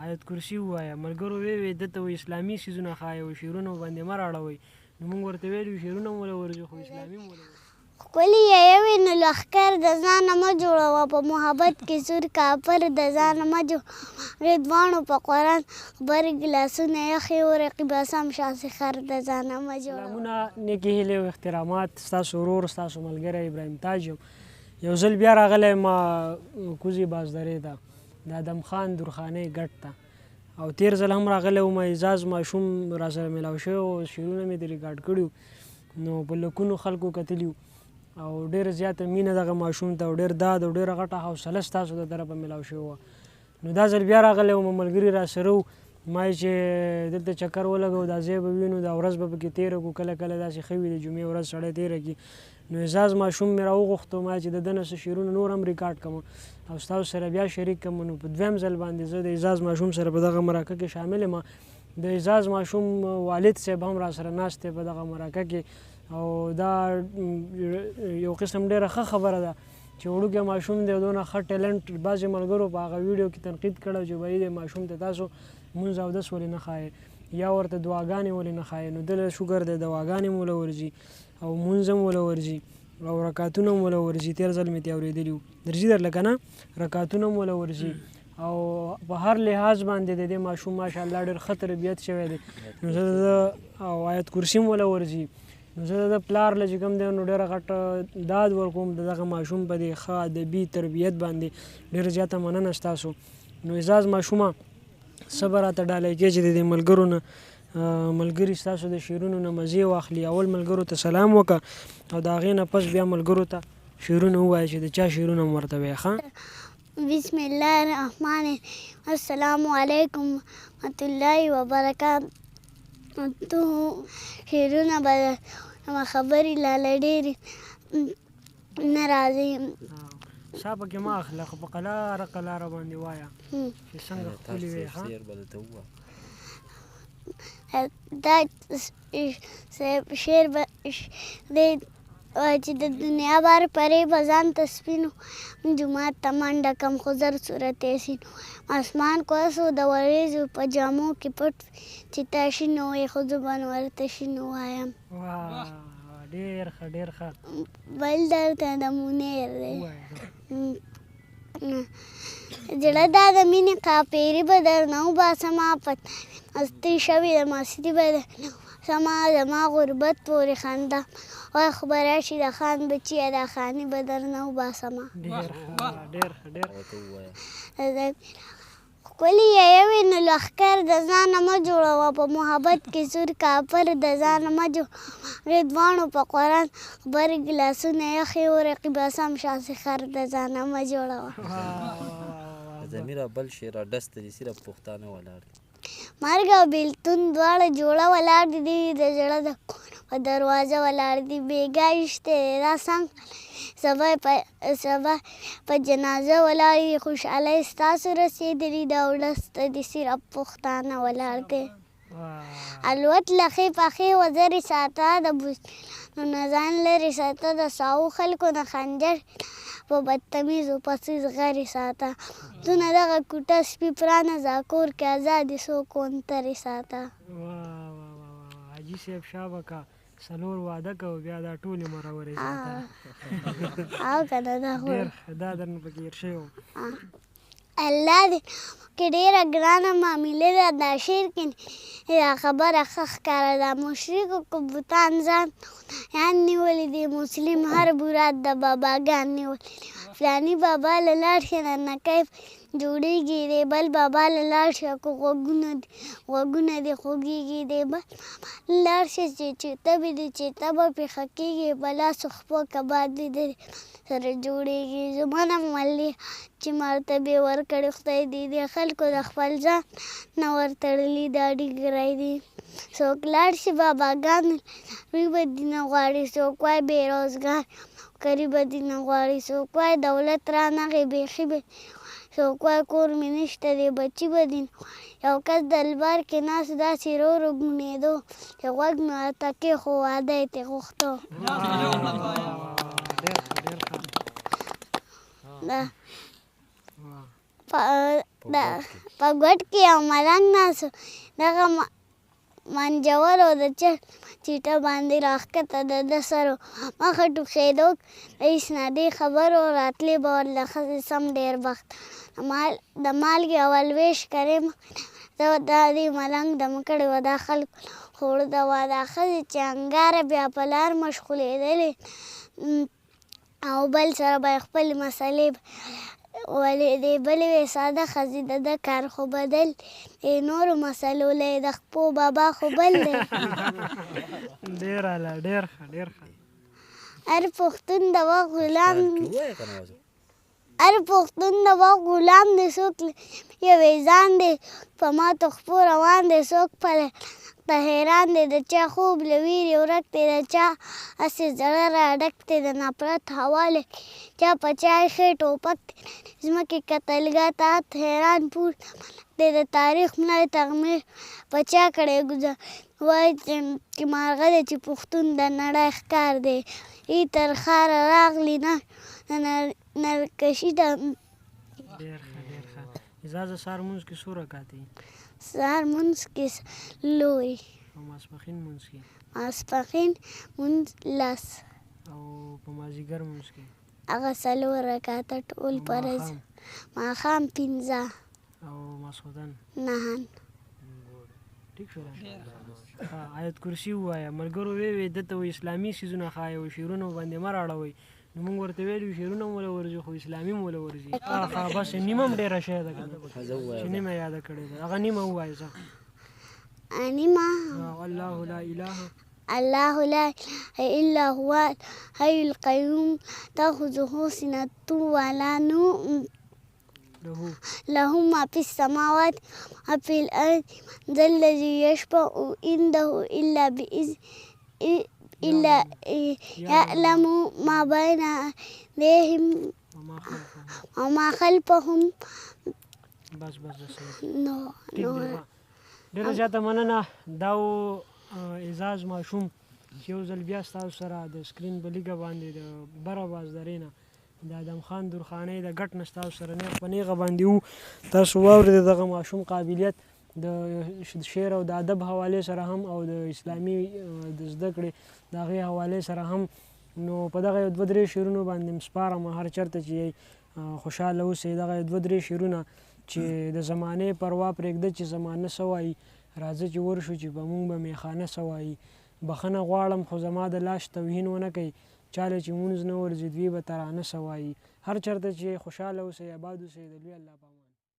آیت کرسي ووایه. ملګرو ویې ده ته اسلامي څیزونه ښایي او شعرونه باندې مه راړوئ. نو موږ ورته ویلي شعرونه هم وله ورځي خو اسلامي هم وله ورځي. ښکلي یې وي نو لښکر د ځانه مه جوړوه، په محبت کې سور کافر د ځانه مه جوړوه. دواړو په قرآن خبرې ګیلاسونه یخې و رقیب اسام شاه سخر د ځانه مه جوړوه. سلامونه، نیکې هیلې او احترامات. ستاسو ورور ستاسو ملګری ابراهیم تاج یم. یو ځل بیا راغلی ما کوزې بازدرې ته د ادم خان درخانۍ ګډ ته، او تیر ځل هم راغلی وم. اعزاز ماشوم راسره میلاو شوی و، شعرونه مې ترې ریکارډ کړي وو. نو په لکونو خلکو کتلي وو او ډېره زیاته مینه دغه ماشوم ته او ډېر داد او ډېره غټه حوصله ستاسو د طرفه میلاو شوې وه. نو دا ځل بیا راغلی وم، ملګري راسره وو. ما چې دلته چکر ولګو دا ځای به وینو، دا ورځ به پکې تېره کړو. کله کله داسې ښه وي د جمعې ورځ سړی تېره کړي. نو اعزاز ماشوم مې راوغوښتو ما چې د ده نه څه شعرونه نور هم ریکارډ کړم او ستاسو سره بیا شریک کړم. نو په دویم ځل باندې زه د اعزاز ماشوم سره په دغه مرکه کې شامل یم. د اعزاز ماشوم والد صاحب هم راسره ناست دی په دغه مرکه کې، او دا یو قسم ډېره ښه خبره ده چې وړوکی ماشوم دی او دونه ښه ټیلنټ. بعضې ملګرو په هغه ویډیو کې تنقید کړی چې بهي دې ماشوم ته تاسو مونځ اودس ولې نه ښایې یا ورته دعاګانې ولې نه ښایې. نو ده له شکر دی دعاګانې هم وله ورځي او مونځ هم وله ورځي او رکعتونه هم وله ورځي. تېر ځل مې ترې اورېدلي وو، درځي درله که نه، رکعتونه هم وله ورځي او په هر لحاظ باندې د دې ماشوم ماشاءالله ډېر ښه تربیت شوی دی. نو زه د او آیت کرسي هم وله ورځي. نو زه د پلار له چې کوم دی نو ډېره غټه داد ورکوم د دغه ماشوم په دې ښه ادبي تربیت باندې. ډېره زیاته مننه ستاسو. نو اعزاز ماشومه څه به راته ډالۍ کړې چې د دې ملګرو نه ملګري ستاسو د شعرونو نه مزې واخلي. اول ملګرو ته سلام وکړه او د هغې نه پس بیا ملګرو ته شعرونه ووایه چې د چا شعرونه هم ورته وایه. ښه، بسم الله الرحمن الرحیم. السلام علیکم ورحمة الله وبرکاته. شعرونه به خبرې لاله ډېرې نه راځي. سا پکې مه اخله خو په قلاره قلاره باندې وایه چې څنګه ښکلې وې. دا شعر به دی چې د دنیا بار پرې به ځان ته سپینو جومات ته منډه کم خو زر صورت یاسین اسمان کوسو د وریځو په جامو کې پټ چې تا شینو وې خو زه به ورته شینو وایم. ډېر ښه ډېر ښه. بل درته د منیر دی زړه دا د مینې قاپېرې به درنه وباسمه پستې شوې د مستي به درنه وباسمه زما غربت پورې خندا وای خو به راشي د خان بچیه دا خاني به درنه وباسمه. ډېر ښه ډېر ښه ډېر. ښکلي یې وي نو لښکر د ځانه مه جوړوه، په محبت کې سور کافر د ځانه مه جوړوه. دواړو په قرآن خبرې ګیلاسونه یخې و رقیب اسام شاه سخر د ځانه مه جوړوه. زمیره بل شعر ډسته دي صرف پښتانه ولاړ دي. مرګ او بیلتون دواړه جوړه ولاړ دي د زړه د کور په دروازه ولاړ دي. بېګا عشق دی دا څنګه سبا په جنازه ولاړ دي. خوشحالۍ ستاسو رسېدلي ده او ولس ته دې صرف پښتانه ولاړ دی. الوت لخې پخې وزرې ساته د بوسنو نه ځان لرې ساته د ساو خلکو نه خنجر په بدتمیزو پسې زغرې ساته دونه دغه کوټه سپي پرانه زاکور کې ازادې څوک ونترې ساته. حاجي صاحب شابه که څلور واده کوو بیا دا ټولې مرورې ساته. او که نه دا خو دا درنه پکې هېر شوی و. الله دې کې ډېره ګرانه معاملې ده دا شعر کې دا خبره ښه ښکاره ده. مشرکو که بوتان ځان خدایان نیولي دي مسلم هر برات د باباګان نیولي دي. فلاني بابا له لاړ شه ننکۍ جوړېږي دی بل بابا له لاړ شه که غوږونه دې خوږېږي دی بل بابا لاړ شه چې چېرته به دې چېرته به پېښه کېږي په لاسو خپو کباب دې د سره جوړېږي. زما نه ملي چې مرتبې ورکړې خدای دې د خلکو د خپل ځان نه ورتړلي دا ډیګری دي. څوک لاړ شي باباګانو روی به دې نه غواړي څوک وایي بېروزګار کری به دې نه غواړي څوک وایي دولت رانغې بیخي به څوک وایي کور مې نشته دی بچي به دې نه یو کس د لمر کې ناست داسې رو رو ګونېدو چې غوږ مې ورته کېښو واده یې ترې غوښتو. په ګوټ کې یو ملنګ ناست و دغه منجور او د چیټه باندې راښکته د ده سر و مخه ټوخېدو رئیس نه دې خبرو راتلې به ورله ښځې سم ډېر بخت د مالګې او الویش کریم زه دا دې ملنګ دمه کړې وه دا خلکو خوړه وه دا ښځې چې انګاره بیا په لار مشغولېدلې او بل سره به یې خپلې مسلې ولې دې بلې وې ساده ښځې د ده کار خو بدل د نورو مسلو له یې د خپو بابا خو بل دی ډېر اعلی ډېر ښه ډېر ښه هر پښتون د وخت غلام هر پښتون د وخت غلام دی څوک یوې ځان دی په ماتو خپو روان دی څوک په حیران دی د چا خوب له ویرې ورک دی د چا هسې زړه راډک دی د نفرت هوا له چا په چا ایښی ټوپک دی ځمکې کتلګاه تحت حیران پورته دی د تاریخ مړی تغمیر په چا کړی ګذر وایي چې مارغه دی چې پښتون د نړۍ ښکار دی ای تر ښاره راغلي نه نرکشي ده ډېر ښه ډېر ښه اجازه سهار مونځ کې څو رکعت دي سهار مونځ کې لوی او ماسپښین مونځ کې ماسپښین مونځ لس او په مازدیګر مونځ کې هغه څلور رکعته ټول فرض ماښام پنځه او ماسخوتن نهن ټیک شو آیت کرسي ووایه ملګرو ویې دته وایي اسلامي څیزونه ښایي او شعرونه باندې مه راړوئ نو موږ ورته ویلي شعرونه هم وله ورځي خو اسلامي هم وله ورځي بس نیمه هم ډېره شی ده که نه چې نیمه یاده کړې ده هغه نیمه ووایه څه نیمه الله لا اله الله لا إله إلا هو الحي القيوم تأخذه سنة ولا نوم له ما في السماوات وفي الأرض ذا الذي يشفع عنده إلا بإذنه إلا يعلم ما بين أيديهم وما خلفهم بس نو ډېره زیاته مننه دا و اعزاز ماشوم چې یو ځل بیا ستاسو سره د سکرین په لیګه باندې د بره بازدارۍ نه د ادم خان درخانۍ د ګټ نه ستاسو سره نیغ په نیغه باندې وو تاسو واورېد دغه ماشوم قابلیت د شعر او د ادب حوالې سره هم او د اسلامي د زده کړې د هغې حوالې سره هم نو په دغه یو دوه درې شعرونو باندې م سپارم هر چېرته چې خوشحاله اوسئ دغه یو دوه درې شعرونه چې د زمانې پروا پرېږده چې زمانه څه وایي راځه چې ورشو چې به مونږ به میخانه څه وایي بخښنه غواړم خو زما د لاس توهین ونه کوي چاله چې مونځ نه ورځي دوی به ترانه څه وایي هر چېرته چې خوشحاله اوسئ اباد اوسئ د لوی الله په امان